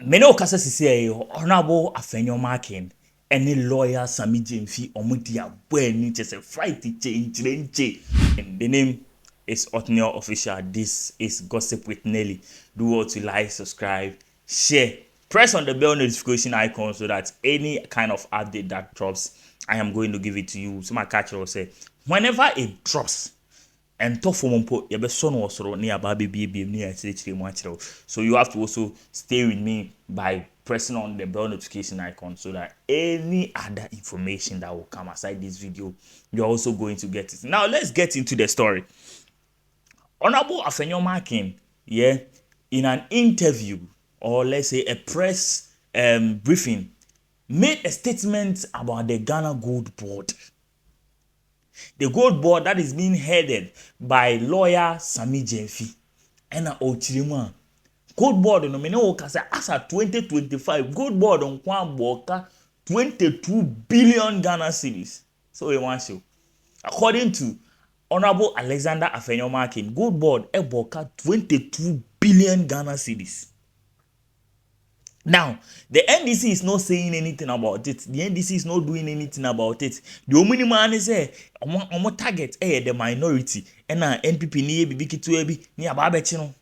Many okasa sisi Honorable Afenyo-Markins any lawyer Sami Jemfi omudia bweni just a fright change. And the name is Osaahene Official. This is Gossip with Nelly. Do what to like, subscribe, share. Press on the bell notification icon so that any kind of update that drops, I am going to give it to you. So my catcher will say, whenever it drops, and top for one your best son was near baby near. So you have to also stay with me by pressing on the bell notification icon so that any other information that will come aside this video, you're also going to get it. Now let's get into the story. Honorable Afenyo-Markins, in an interview, or let's say a press briefing, made a statement about the Ghana Gold Board. The Gold Board that is being headed by lawyer Sami Jemfi. And Ochirima. Gold Board no mene okasa as at 2025 Gold Board on kwan boka 22 billion Ghana cedis. So we want you. According to Honorable Alexander Afenyo-Markins, Gold Board boka 22 billion Ghana cedis. Now, the NDC is not saying anything about it. The NDC is not doing anything about it. The only man is omo target the minority. And NPP ni bibi kitu ebi ni ababechino.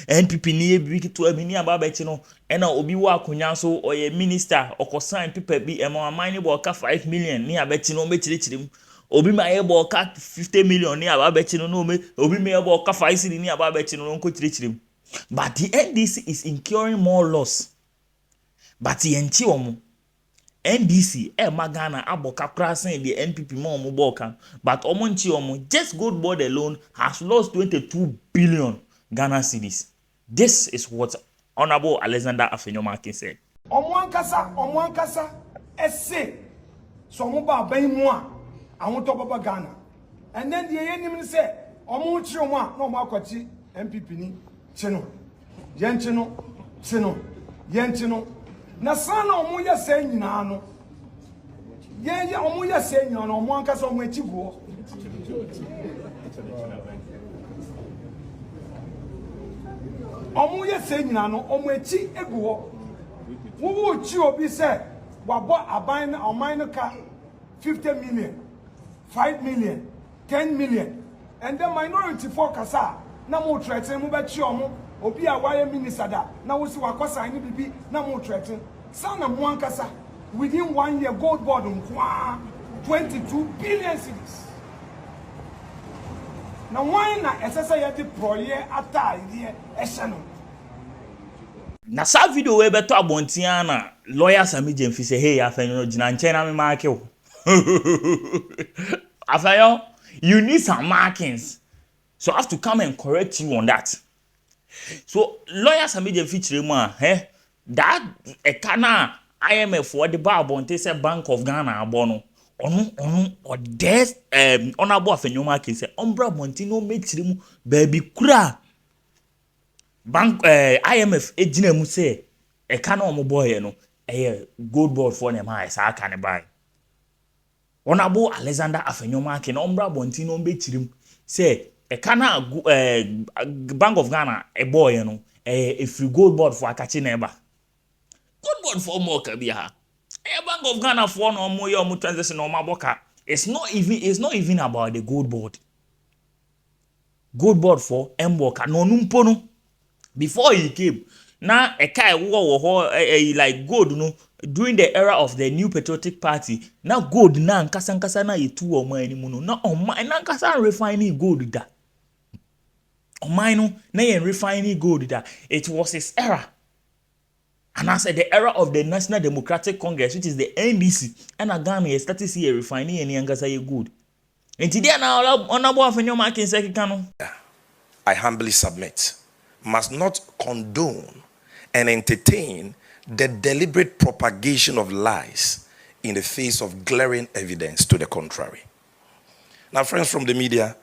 NPP ni bibi kitu ebi ni ababechino. And obi wa kunyanso or a minister or consign people be money boka 5 million ni abechino mechirichirim. Obi ma boka 50 million ni ababechino no me. Obi me boka 5 cedi ni ababechino no kochirichirim. But the NDC is incurring more loss. But yenti omo NDC Magana aboka krasen the NPP mo boka, but omo nchi omo just Gold Board alone has lost 22 billion Ghana cedis. This is what Honorable Alexander Afenyo-Markins said. Omo ankasa esse so mo ba ban mu a awon to baba Ghana. And then the yenim say omo chi omo a no mo akwati NPP ni chino yentino na sana omo ya se nyina no ye omo ya se nyina no omo ankasa omo echigo omo ya se nyina no omo echi eguo wo chi obi se wabo aban oman no ka 50 million 5 million 10 million and the minority focus na mo threaten mo be chi omo obi a wire minister da na wo si wakosa ni bibi na mo threaten sana mo ankasa within 1 year Gold Board nkwa 22 billion cedis. Now why na esesa yeti proye ata idea ehye Na sa video we beto abontia na lawyer Sami Jemfi say hey Afenyo gina nche na me mark you. Afenyo, you need some markings. So I have to come and correct you on that. So lawyer Sami Jemfi chirema that ekana IMF for the Barbonte say Bank of Ghana abono onu or des Honorable Afenyo-Markins say ombra montino make chiremu baby kura bank IMF ejina mu say ekana omo boy no Gold Board for them high sa aka ne buy. Honorable Alexander Afenyo-Markins ombra montino make chiremu say ekana Bank of Ghana boy no if you Gold Board for akachi neighbor Gold Board for more kabia Bank of Ghana for no more your transaction no maboka. It's not even about the Gold Board. Gold Board for Mboka no numpono. Before he came, now a kai wo like gold no during the era of the New Patriotic Party. Now gold na nkasa na yetu o man ni mu no. Na o man na nkasa refining gold da. O man no na yen refining gold da. It was his era. And I said the era of the National Democratic Congress, which is the NDC, and Ghana started to see a refining and yangasa ye good. And today now, Honorable Afenyo-Markins say I humbly submit, must not condone and entertain the deliberate propagation of lies in the face of glaring evidence to the contrary. Now, friends from the media,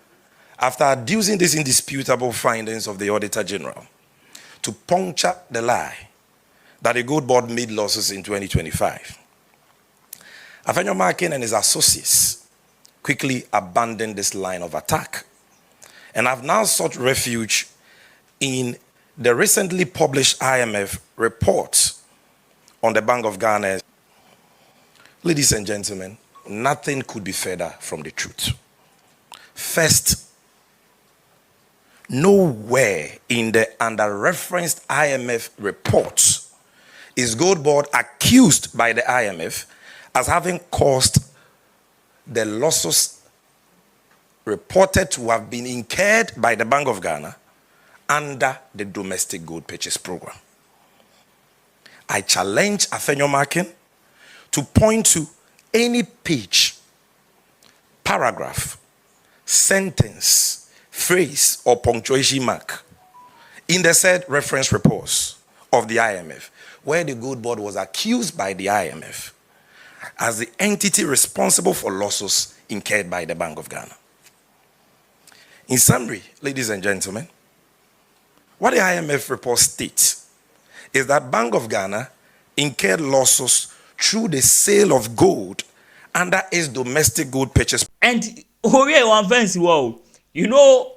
after adducing these indisputable findings of the Auditor General to puncture the lie that the Gold Board made losses in 2025, Afenyo-Markins and his associates quickly abandoned this line of attack and have now sought refuge in The recently published IMF report on the Bank of Ghana, ladies and gentlemen, nothing could be further from the truth. First, nowhere in the under-referenced IMF reports is GoldBoard accused by the IMF as having caused the losses reported to have been incurred by the Bank of Ghana under the domestic gold purchase program. I challenge Afenyo-Markins to point to any page, paragraph, sentence, phrase, or punctuation mark in the said reference reports of the IMF where the GoldBoard was accused by the IMF as the entity responsible for losses incurred by the Bank of Ghana. In summary, ladies and gentlemen, what the IMF report states is that Bank of Ghana incurred losses through the sale of gold under its domestic gold purchase. And one fancy wow, you know,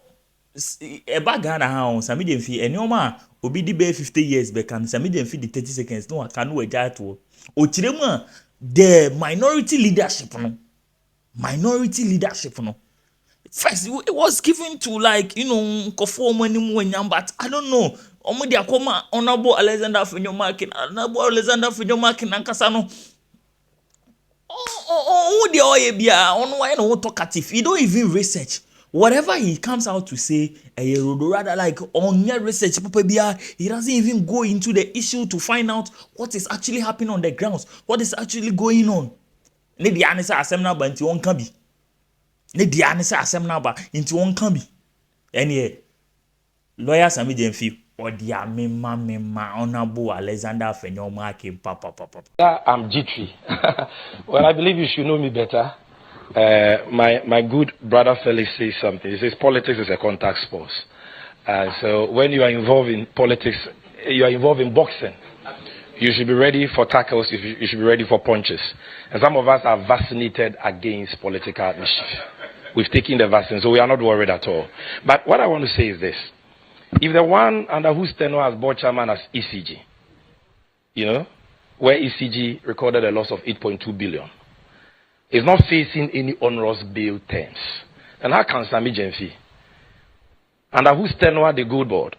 about Ghana house, some medium fee, and no man will be the 50 years back, and some medium fee the 30 seconds. No, I can't do a jar to Ochirema, the minority leadership, no. Minority leadership, no. First, it was given to, like, you know, but I don't know. Omudi akoma honorable Alexander Afenyo-Markins, honorable Alexander Afenyo-Markins, and Kasano. Oh, the oye bia on why no talkative. He don't even research. Whatever he comes out to say, rather like on your research, he doesn't even go into the issue to find out what is actually happening on the grounds, what is actually going on. Ne di anisa asem na ba nti won kan bi. Ne di anisa asem na ba nti won kan bi. Ene lawyer Sami Jemfi or dia mema honorable Alexander Afenyo-Markins papa. I'm jittery. Well, I believe you should know me better. My good brother Felix says something. He says politics is a contact sport. So when you are involved in politics, you are involved in boxing. You should be ready for tackles. You should be ready for punches. And some of us are vaccinated against political mischief. We've taken the vaccine, so we are not worried at all. But what I want to say is this. If the one under whose tenure has board chairman as ECG, you know, where ECG recorded a loss of 8.2 billion, is not facing any onerous bail terms, and how can Sami Jemfi, under whose tenure the GoldBoard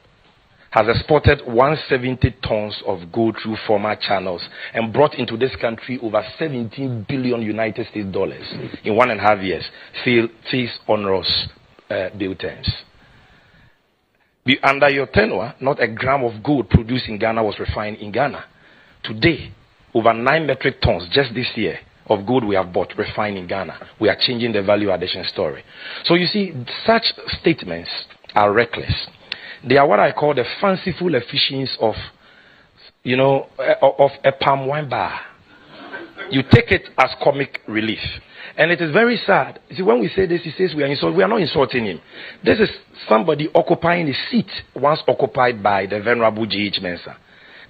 has exported 170 tons of gold through former channels and brought into this country over 17 billion United States dollars in 1.5 years, face onerous bail terms? Under your tenure, not a gram of gold produced in Ghana was refined in Ghana. Today, over 9 metric tons just this year of gold we have bought refined in Ghana. We are changing the value addition story. So you see, such statements are reckless. They are what I call the fanciful efficiencies of, you know, of a palm wine bar. You take it as comic relief. And it is very sad. See, when we say this, he says we are insulting. We are not insulting him. This is somebody occupying a seat once occupied by the venerable G.H. Mensah,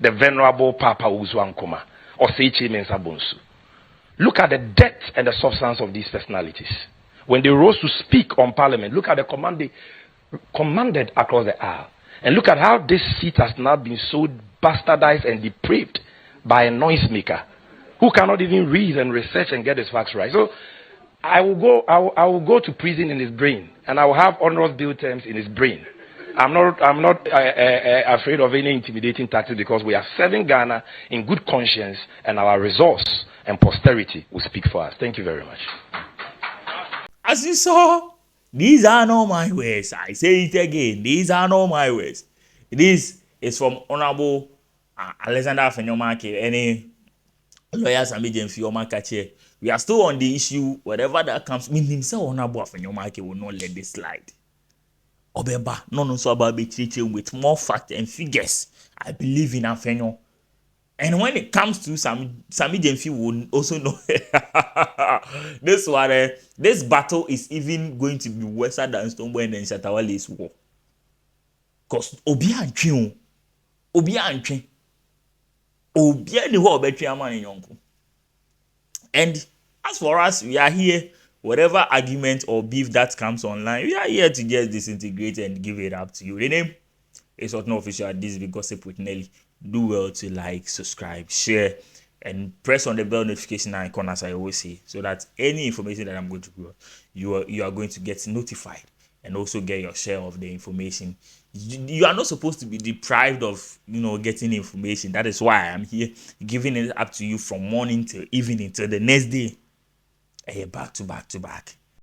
the venerable Papa Uzuankoma, or Seiche Mensah Bonsu. Look at the depth and the substance of these personalities. When they rose to speak on Parliament, look at the command they commanded across the aisle. And look at how this seat has now been so bastardized and depraved by a noisemaker who cannot even read and research and get his facts right. So I will go to prison in his brain, and I will have onerous bail terms in his brain. I'm not afraid of any intimidating tactics, because we are serving Ghana in good conscience, and our resource and posterity will speak for us. Thank you very much. As you saw, these are not my words. I say it again. These are not my words. This is from Honorable Alexander Afenyo-Markins, any lawyer Sami Jemfi. We are still on the issue. Whatever that comes, himself, Honorable Afenyo-Markins will not let this slide. Obeba, no, so about with more facts and figures. I believe in Afenyo. And when it comes to Sami Jemfi will also know this battle is even going to be worse than Stonebwoy and Shatawale's war. Because Obi and and as for us, we are here. Whatever argument or beef that comes online, we are here to just disintegrate and give it up to you. The name It's not official. This is Gossip with Nelly. Do well to like, subscribe, share, and press on the bell notification icon, as I always say, so that any information that I'm going to do, you are going to get notified and also get your share of the information. You are not supposed to be deprived of getting information. That is why I'm here giving it up to you from morning till evening till the next day. Back to back to back.